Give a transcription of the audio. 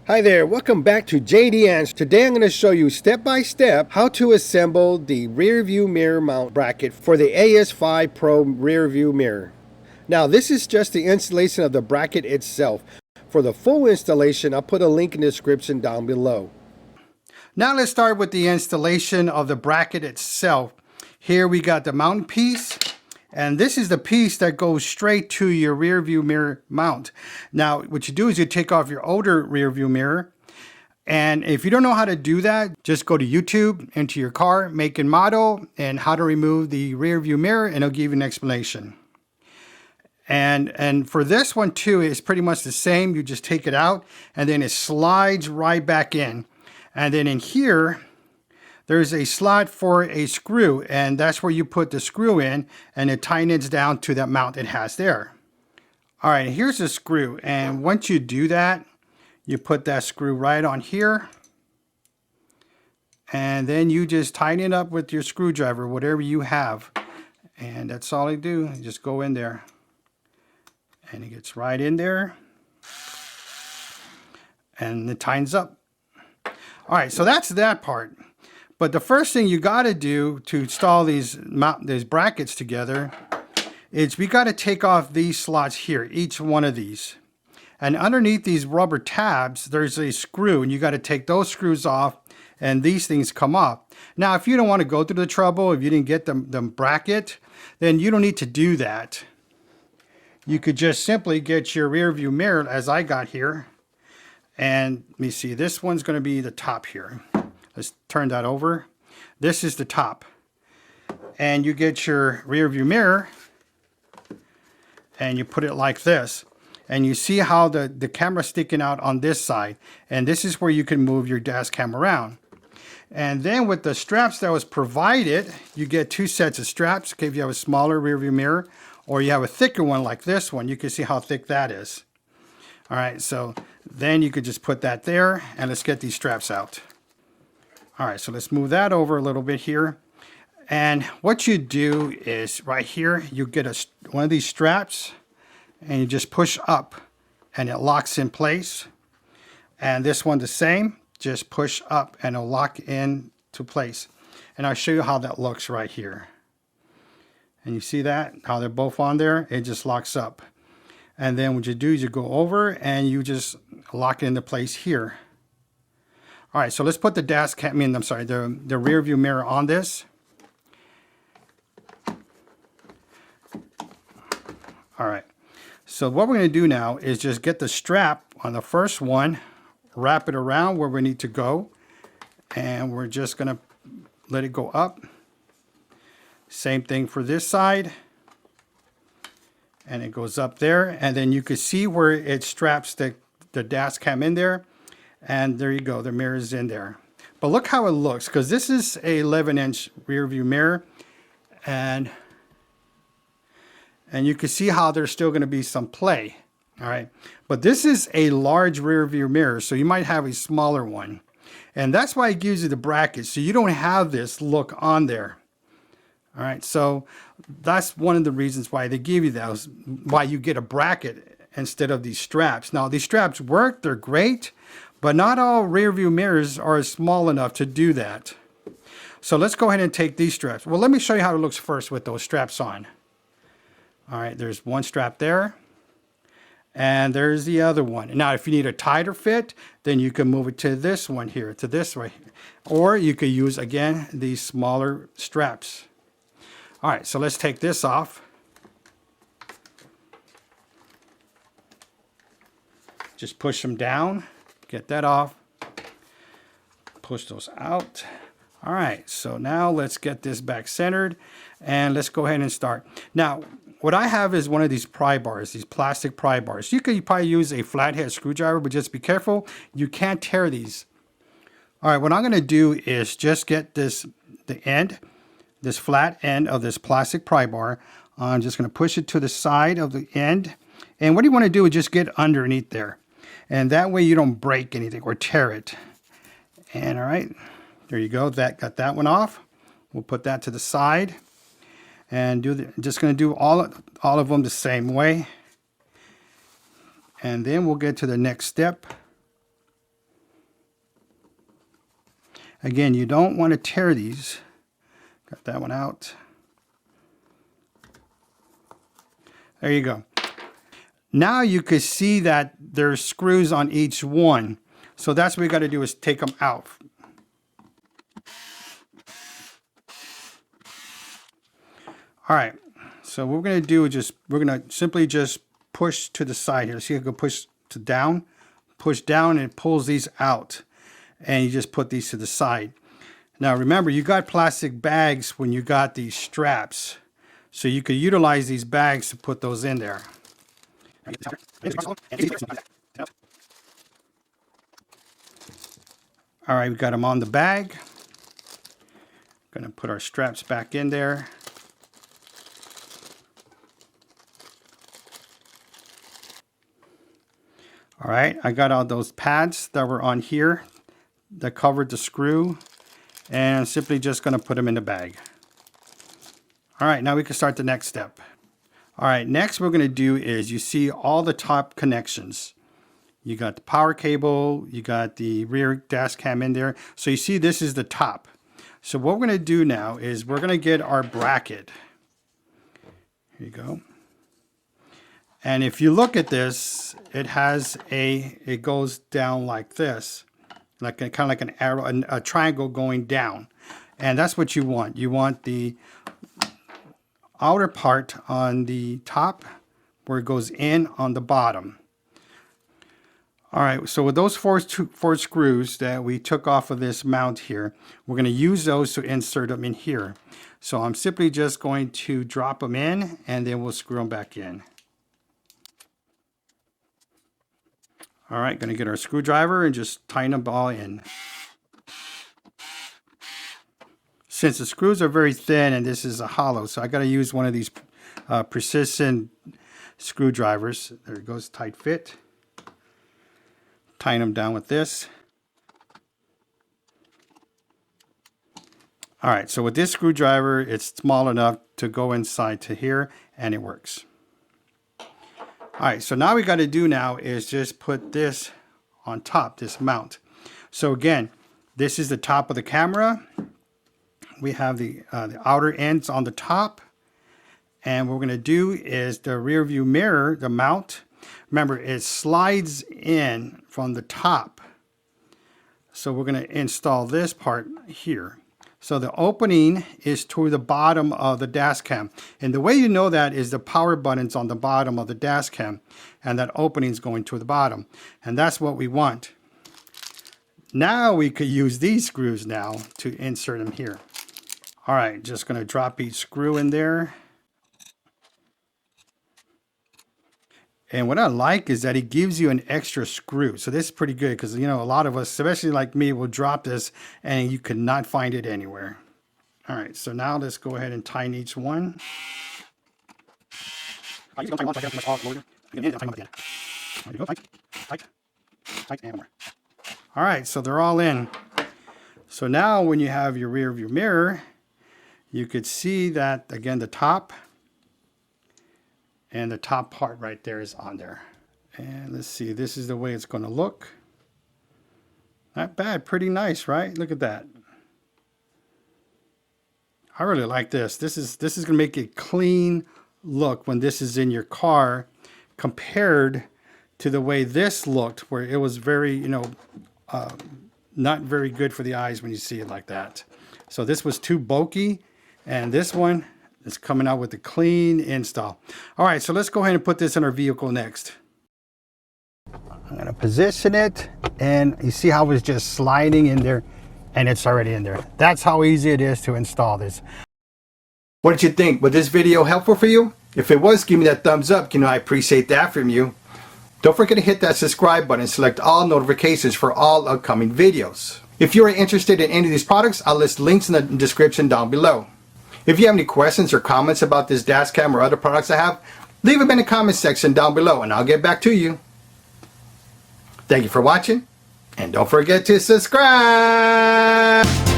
Hi there, welcome back to JDAns. Today I'm going to show you step by step how to assemble the rear view mirror mount bracket for the AS5 Pro rear view mirror. Now this is just the installation of the bracket itself. For the full installation, I'll put a link in the description down below. Now let's start with the installation of the bracket itself. Here we got the mounting piece. And this is the piece that goes straight to your rear view mirror mount. Now, what you do is you take off your older rear view mirror. And if you don't know how to do that, just go to YouTube, enter your car, make and model, and how to remove the rear view mirror, and it'll give you an explanation. And for this one too, it's pretty much the same. You just take it out and then it slides right back in. And then in here, there's a slot for a screw, and that's where you put the screw in, and it tightens down to that mount it has there. All right, here's the screw, and once you do that, you put that screw right on here, and then you just tighten it up with your screwdriver, whatever you have, and that's all you do. You just go in there, and it gets right in there, and it tightens up. All right, so that's that part. But the first thing you got to do to install these brackets together is we got to take off these slots here, each one of these. And underneath these rubber tabs, there's a screw, and you got to take those screws off, and these things come off. Now, if you don't want to go through the trouble, if you didn't get the bracket, then you don't need to do that. You could just simply get your rear view mirror, as I got here. And let me see, this one's going to be the top here. Let's turn that over. This is the top. And you get your rear view mirror and you put it like this. And you see how the camera's sticking out on this side. And this is where you can move your dash cam around. And then with the straps that was provided, you get two sets of straps. Okay, if you have a smaller rear view mirror or you have a thicker one like this one, you can see how thick that is. All right, so then you could just put that there, and let's get these straps out. All right, so let's move that over a little bit here. And what you do is right here, you get one of these straps and you just push up and it locks in place. And this one the same, just push up and it'll lock into place. And I'll show you how that looks right here. And you see that, how they're both on there? It just locks up. And then what you do is you go over and you just lock it into place here. All right, so let's put the dash cam, the rear view mirror on this. All right, so what we're going to do now is just get the strap on the first one, wrap it around where we need to go, and we're just going to let it go up. Same thing for this side, and it goes up there, and then you can see where it straps the dash cam in there. And there you go, the mirror is in there. But look how it looks, because this is a 11-inch rear view mirror. And you can see how there's still going to be some play. All right. But this is a large rear view mirror, so you might have a smaller one. And that's why it gives you the bracket, so you don't have this look on there. All right. So that's one of the reasons why they give you those, why you get a bracket instead of these straps. Now, these straps work, they're great. But not all rear view mirrors are small enough to do that. So let's go ahead and take these straps. Well, let me show you how it looks first with those straps on. All right, there's one strap there. And there's the other one. Now, if you need a tighter fit, then you can move it to this one here, to this way. Or you could use, again, these smaller straps. All right, so let's take this off. Just push them down. Get that off, push those out. All right, so now let's get this back centered and let's go ahead and start. Now, what I have is one of these pry bars, these plastic pry bars. You could probably use a flathead screwdriver, but just be careful. You can't tear these. All right, what I'm gonna do is just get this flat end of this plastic pry bar. I'm just gonna push it to the side of the end. And what you wanna do is just get underneath there. And that way you don't break anything or tear it. And all right, there you go. That got that one off. We'll put that to the side and just going to do all of them the same way. And then we'll get to the next step. Again, you don't want to tear these. Got that one out. There you go. Now you can see that there's screws on each one. So that's what we got to do, is take them out. All right. So what we're going to do is we're going to simply just push to the side here. See, I can push down, and it pulls these out. And you just put these to the side. Now remember, you got plastic bags when you got these straps. So you could utilize these bags to put those in there. All right, we got them on the bag. Gonna put our straps back in there. All right, I got all those pads that were on here that covered the screw, and simply just going to put them in the bag. All right, now we can start the next step. All right, next we're going to do is, you see all the top connections. You got the power cable, you got the rear dash cam in there. So you see this is the top. So what we're going to do now is we're going to get our bracket. Here you go. And if you look at this, it goes down like this. Like kind of like an arrow, a triangle going down. And that's what you want. You want the outer part on the top where it goes in on the bottom. All right, so with those four screws that we took off of this mount here, we're going to use those to insert them in here. So I'm simply just going to drop them in, and then we'll screw them back in. All right, going to get our screwdriver and just tighten them all in. Since the screws are very thin and this is a hollow, so I got to use one of these precision screwdrivers. There it goes, tight fit. Tighten them down with this. All right, so with this screwdriver, it's small enough to go inside to here, and it works. All right, so now we got to do now is just put this on top, this mount. So again, this is the top of the camera. We have the outer ends on the top. And what we're going to do is the rear view mirror, the mount. Remember, it slides in from the top. So we're going to install this part here. So the opening is toward the bottom of the dash cam. And the way you know that is the power button's on the bottom of the dash cam. And that opening is going to the bottom. And that's what we want. Now we could use these screws now to insert them here. All right, just going to drop each screw in there. And what I like is that it gives you an extra screw. So this is pretty good because, you know, a lot of us, especially like me, will drop this and you could not find it anywhere. All right, so now let's go ahead and tighten each one. All right, so they're all in. So now when you have your rear view mirror, you could see that, again, the top and the top part right there is on there. And let's see, this is the way it's going to look. Not bad, pretty nice, right? Look at that. I really like this. This is going to make a clean look when this is in your car compared to the way this looked, where it was very, you know, not very good for the eyes when you see it like that. So this was too bulky, and this one is coming out with a clean install. All right, so let's go ahead and put this in our vehicle next. I'm going to position it, and you see how it's just sliding in there, and it's already in there. That's how easy it is to install this. What did you think? Was this video helpful for you? If it was, give me that thumbs up. You know, I appreciate that from you. Don't forget to hit that subscribe button and select all notifications for all upcoming videos. If you are interested in any of these products, I'll list links in the description down below. If you have any questions or comments about this dash cam or other products I have, leave them in the comment section down below and I'll get back to you. Thank you for watching, and don't forget to subscribe!